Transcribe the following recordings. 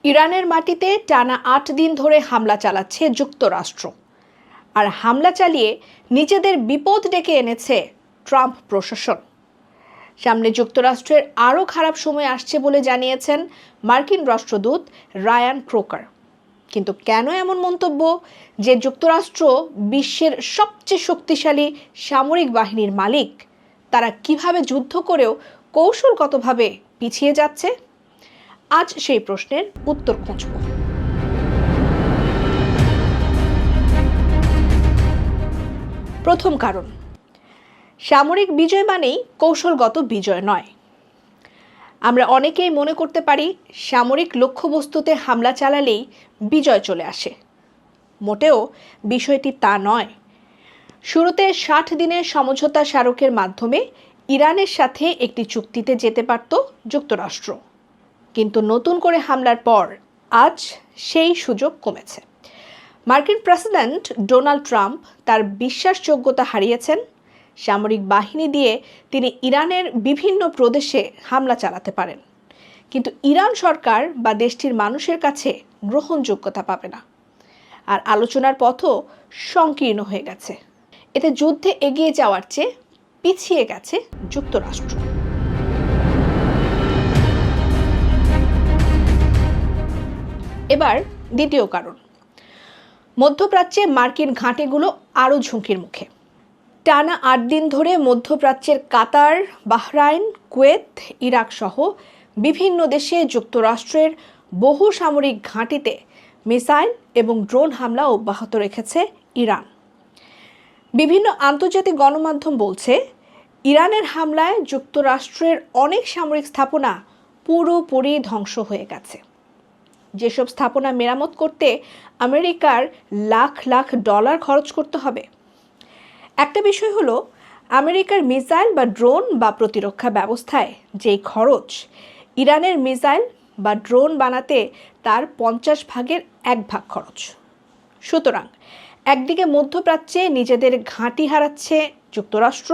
ইরানের মাটিতে টানা ৮ দিন ধরে হামলা চালাচ্ছে যুক্তরাষ্ট্র। আর হামলা চালিয়ে নিজেদের বিপদ ডেকে এনেছে ট্রাম্প প্রশাসন। সামনে যুক্তরাষ্ট্রের আরও খারাপ সময় আসছে বলে জানিয়েছেন মার্কিন রাষ্ট্রদূত রায়ান ক্রোকার। কিন্তু কেন এমন মন্তব্য যে যুক্তরাষ্ট্র বিশ্বের সবচেয়ে শক্তিশালী সামরিক বাহিনীর মালিক, তারা কিভাবে যুদ্ধ করেও কৌশলগতভাবে পিছিয়ে যাচ্ছে? আজ সেই প্রশ্নের উত্তর খুঁজব। প্রথম কারণ, সামরিক বিজয় মানেই কৌশলগত বিজয় নয়। আমরা অনেকেই মনে করতে পারি সামরিক লক্ষ্যবস্তুতে হামলা চালালেই বিজয় চলে আসে। মোটেও বিষয়টি তা নয়। শুরুতে ৬০ দিনের সমঝোতা স্মারকের মাধ্যমে ইরানের সাথে একটি চুক্তিতে যেতে পারত যুক্তরাষ্ট্র, কিন্তু নতুন করে হামলার পর আজ সেই সুযোগ কমেছে। মার্কিন প্রেসিডেন্ট ডোনাল্ড ট্রাম্প তার বিশ্বাসযোগ্যতা হারিয়েছেন। সামরিক বাহিনী দিয়ে তিনি ইরানের বিভিন্ন প্রদেশে হামলা চালাতে পারেন, কিন্তু ইরান সরকার বা দেশটির মানুষের কাছে গ্রহণযোগ্যতা পাবে না। আর আলোচনার পথও সংকীর্ণ হয়ে গেছে। এতে যুদ্ধে এগিয়ে যাওয়ার চেয়ে পিছিয়ে গেছে যুক্তরাষ্ট্র। এবার দ্বিতীয় কারণ, মধ্যপ্রাচ্যে মার্কিন ঘাঁটিগুলো আরও ঝুঁকির মুখে। টানা ৮ দিন ধরে মধ্যপ্রাচ্যের কাতার, বাহরাইন, কুয়েত, ইরাক সহ বিভিন্ন দেশে যুক্তরাষ্ট্রের বহু সামরিক ঘাঁটিতে মিসাইল এবং ড্রোন হামলা অব্যাহত রেখেছে ইরান। বিভিন্ন আন্তর্জাতিক গণমাধ্যম বলছে, ইরানের হামলায় যুক্তরাষ্ট্রের অনেক সামরিক স্থাপনা পুরোপুরি ধ্বংস হয়ে গেছে। যেসব স্থাপনা মেরামত করতে আমেরিকার লাখ লাখ ডলার খরচ করতে হবে। একটা বিষয় হলো, আমেরিকার মিসাইল বা ড্রোন বা প্রতিরক্ষা ব্যবস্থায় যেই খরচ, ইরানের মিসাইল বা ড্রোন বানাতে তার 50 ভাগের 1 ভাগ খরচ। সুতরাং একদিকে মধ্যপ্রাচ্যে নিজেদের ঘাঁটি হারাচ্ছে যুক্তরাষ্ট্র,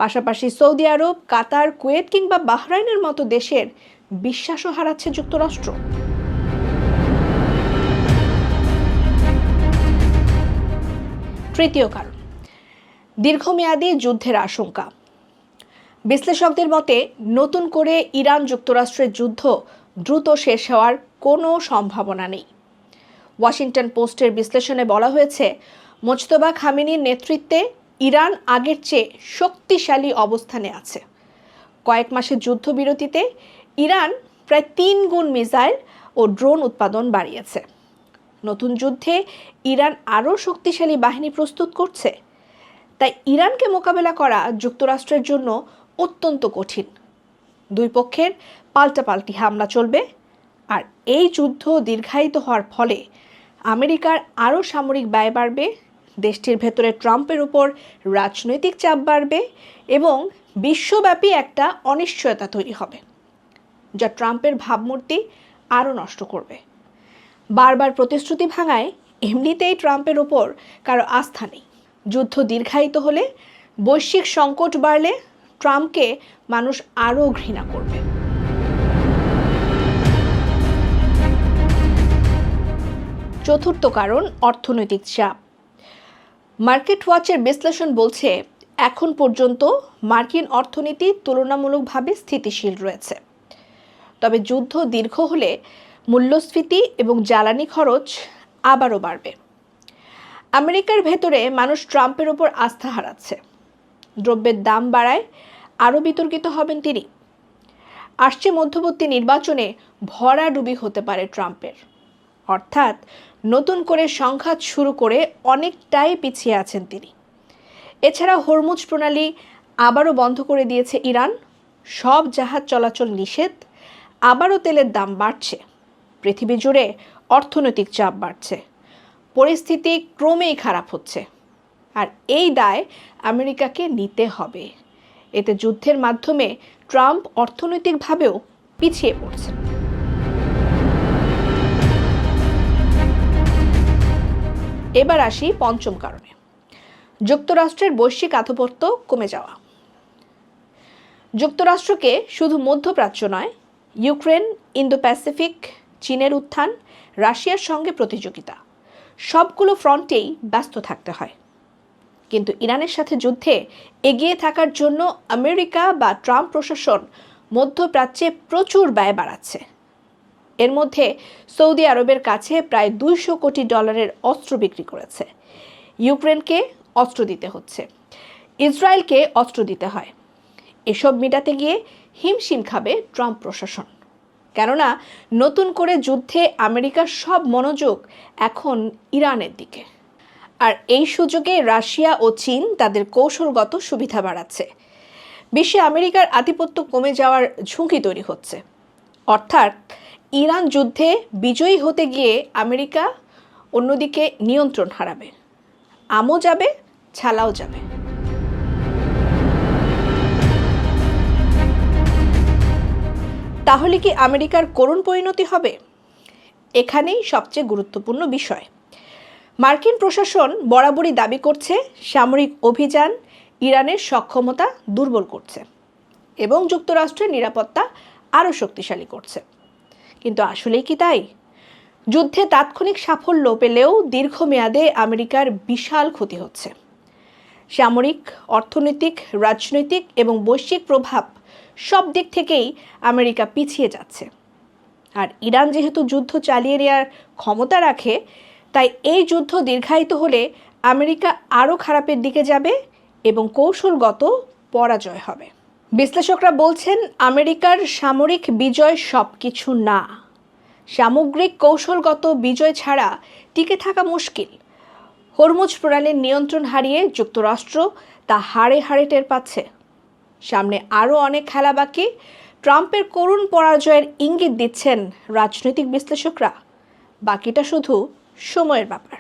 পাশাপাশি সৌদি আরব, কাতার, কুয়েত কিংবা বাহরাইনের মতো দেশের বিশ্বাসও হারাচ্ছে যুক্তরাষ্ট্র। তৃতীয় কারণ, দীর্ঘমেয়াদী যুদ্ধের আশঙ্কা। বিশ্লেষকদের মতে নতুন করে ইরান যুক্তরাষ্ট্রের যুদ্ধ দ্রুত শেষ হওয়ার কোনো সম্ভাবনা নেই। ওয়াশিংটন পোস্টের বিশ্লেষণে বলা হয়েছে, মোজতবা খামেনির নেতৃত্বে ইরান আগের চেয়ে শক্তিশালী অবস্থানে আছে। কয়েক মাসের যুদ্ধবিরতিতে ইরান প্রায় 3 গুণ মিসাইল ও ড্রোন উৎপাদন বাড়িয়েছে। নতুন যুদ্ধে ইরান আরও শক্তিশালী বাহিনী প্রস্তুত করছে। তাই ইরানকে মোকাবেলা করা যুক্তরাষ্ট্রের জন্য অত্যন্ত কঠিন। দুই পক্ষের পাল্টাপাল্টি হামলা চলবে। আর এই যুদ্ধ দীর্ঘায়িত হওয়ার ফলে আমেরিকার আরও সামরিক ব্যয় বাড়বে, দেশটির ভেতরে ট্রাম্পের উপর রাজনৈতিক চাপ বাড়বে এবং বিশ্বব্যাপী একটা অনিশ্চয়তা তৈরি হবে, যা ট্রাম্পের ভাবমূর্তি আরও নষ্ট করবে। বারবার প্রতিশ্রুতি ভাঙায় এমনিতেই ট্রাম্পের ওপর কারো আস্থা নেই। যুদ্ধ দীর্ঘায়িত হলে, বৈশ্বিক সংকট বাড়লে ট্রাম্পকে মানুষ আরও ঘৃণা করবে। চতুর্থ কারণ, অর্থনৈতিক চাপ। মার্কেট ওয়াচের বিশ্লেষণ বলছে, এখন পর্যন্ত মার্কিন অর্থনীতি তুলনামূলকভাবে স্থিতিশীল রয়েছে। তবে যুদ্ধ দীর্ঘ হলে মূল্যস্ফীতি এবং জ্বালানি খরচ আবারও বাড়বে। আমেরিকার ভেতরে মানুষ ট্রাম্পের ওপর আস্থা হারাচ্ছে। দ্রব্যের দাম বাড়ায় আরও বিতর্কিত হবেন তিনি। আসছে মধ্যবর্তী নির্বাচনে ভরাডুবি হতে পারে ট্রাম্পের। অর্থাৎ নতুন করে সংঘাত শুরু করে অনেকটাই পিছিয়ে আছেন তিনি। এছাড়া হরমুজ প্রণালী আবারও বন্ধ করে দিয়েছে ইরান। সব জাহাজ চলাচল নিষেধ। আবারও তেলের দাম বাড়ছে। পৃথিবী জুড়ে অর্থনৈতিক চাপ বাড়ছে। পরিস্থিতি ক্রমেই খারাপ হচ্ছে। আর এই দায় আমেরিকাকে নিতে হবে। এতে যুদ্ধের মাধ্যমে ট্রাম্প অর্থনৈতিকভাবেও পিছিয়ে পড়ছেন। এবার আসি পঞ্চম কারণে, যুক্তরাষ্ট্রের বৈশ্বিক আধিপত্য কমে যাওয়া। যুক্তরাষ্ট্রকে শুধু মধ্যপ্রাচ্য নয়, ইউক্রেন, ইন্দো প্যাসিফিক, চীনের উত্থান, রাশিয়ার সঙ্গে প্রতিযোগিতা, সবগুলো ফ্রন্টেই ব্যস্ত থাকতে হয়। কিন্তু ইরানের সাথে যুদ্ধে এগিয়ে থাকার জন্য আমেরিকা বা ট্রাম্প প্রশাসন মধ্যপ্রাচ্যে প্রচুর ব্যয় বাড়াচ্ছে। এর মধ্যে সৌদি আরবের কাছে প্রায় $200 কোটি অস্ত্র বিক্রি করেছে। ইউক্রেনকে অস্ত্র দিতে হচ্ছে, ইসরায়েলকে অস্ত্র দিতে হয়। এসব মেটাতে গিয়ে হিমশিম খাবে ট্রাম্প প্রশাসন, কেননা নতুন করে যুদ্ধে আমেরিকার সব মনোযোগ এখন ইরানের দিকে। আর এই সুযোগে রাশিয়া ও চীন তাদের কৌশলগত সুবিধা বাড়াচ্ছে। বিশ্বে আমেরিকার আধিপত্য কমে যাওয়ার ঝুঁকি তৈরি হচ্ছে। অর্থাৎ ইরান যুদ্ধে বিজয়ী হতে গিয়ে আমেরিকা অন্যদিকে নিয়ন্ত্রণ হারাবে, আমও যাবে, ছালাও যাবে। তাহলে কি আমেরিকার করুণ পরিণতি হবে? এখানেই সবচেয়ে গুরুত্বপূর্ণ বিষয়। মার্কিন প্রশাসন বরাবরই দাবি করছে সামরিক অভিযান ইরানের সক্ষমতা দুর্বল করছে এবং যুক্তরাষ্ট্রের নিরাপত্তা আরও শক্তিশালী করছে। কিন্তু আসলেই কি তাই? যুদ্ধে তাৎক্ষণিক সাফল্য পেলেও দীর্ঘমেয়াদে আমেরিকার বিশাল ক্ষতি হচ্ছে। সামরিক, অর্থনৈতিক, রাজনৈতিক এবং বৈশ্বিক প্রভাব সব দিক থেকেই আমেরিকা পিছিয়ে যাচ্ছে। আর ইরান যেহেতু যুদ্ধ চালিয়ে নেওয়ার ক্ষমতা রাখে, তাই এই যুদ্ধ দীর্ঘায়িত হলে আমেরিকা আরও খারাপের দিকে যাবে এবং কৌশলগত পরাজয় হবে। বিশ্লেষকরা বলছেন, আমেরিকার সামরিক বিজয় সবকিছু না। সামগ্রিক কৌশলগত বিজয় ছাড়া টিকে থাকা মুশকিল। হরমুজ প্রণালীর নিয়ন্ত্রণ হারিয়ে যুক্তরাষ্ট্র তা হাড়ে হাড়ে টের পাচ্ছে। সামনে আরও অনেক খেলা বাকি। ট্রাম্পের করুণ পরাজয়ের ইঙ্গিত দিচ্ছেন রাজনৈতিক বিশ্লেষকরা। বাকিটা শুধু সময়ের ব্যাপার।